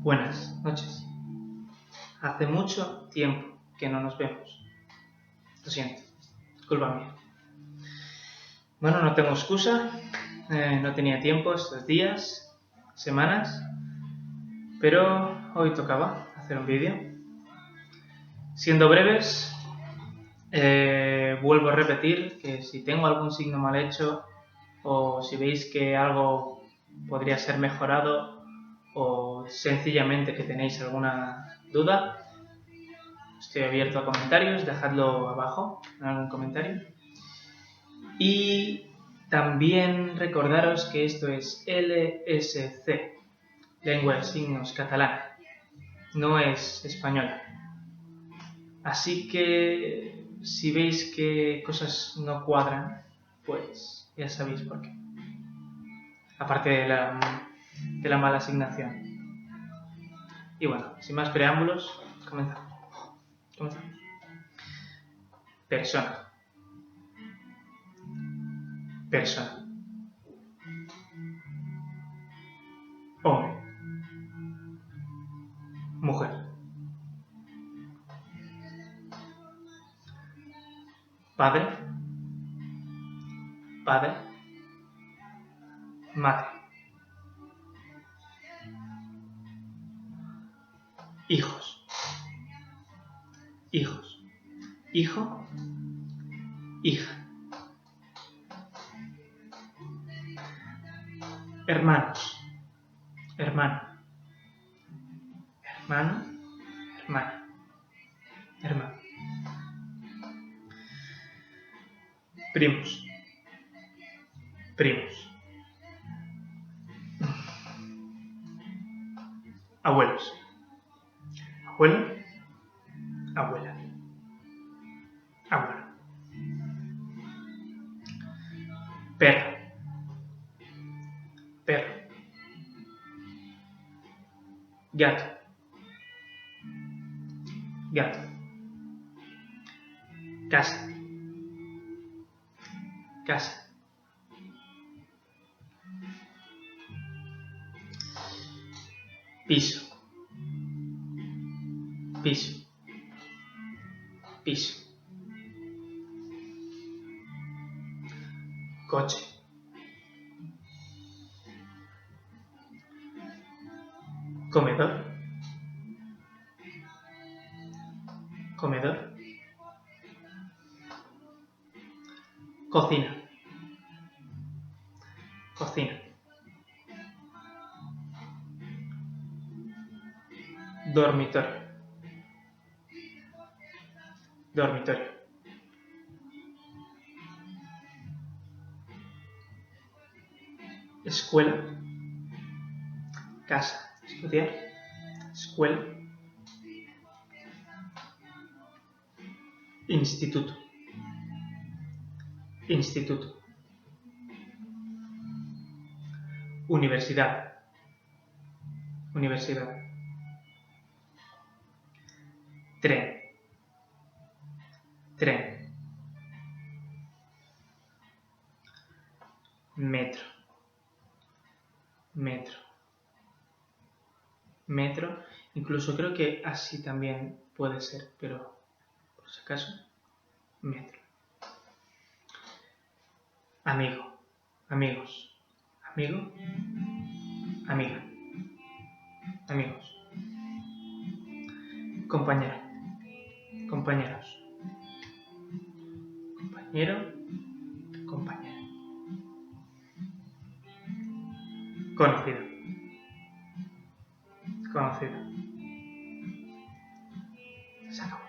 Buenas noches. Hace mucho tiempo que no nos vemos. Lo siento, culpa mía. Bueno, no tengo excusa, no tenía tiempo estos días, semanas, pero hoy tocaba hacer un vídeo. Siendo breves, vuelvo a repetir que si tengo algún signo mal hecho o si veis que algo podría ser mejorado o sencillamente que tenéis alguna duda, estoy abierto a comentarios, dejadlo abajo en algún comentario. Y también recordaros que esto es LSC, Lengua de Signos Catalana, no es española. Así que si veis que cosas no cuadran, pues ya sabéis por qué. Aparte de la mala asignación. Y bueno, sin más preámbulos, comenzamos. Persona. Hombre. Mujer. Padre. Madre. Hijos. Hijo. Hija. Hermanos. Hermano. Hermana. Primos. Abuelos. Abuelo. Abuela. Abuelo. Perro. Gato. Casa. Piso. Coche. Comedor. Cocina. Dormitorio. Escuela. Casa. Estudiar. Escuela. Instituto. Universidad. Tren. Metro. Incluso creo que así también puede ser, pero por si acaso, metro. Amigo. Amigos. Amigo. Amiga. Amigos. Compañero. Compañeros. Compañero. Compañera. Conocido. Se acabó.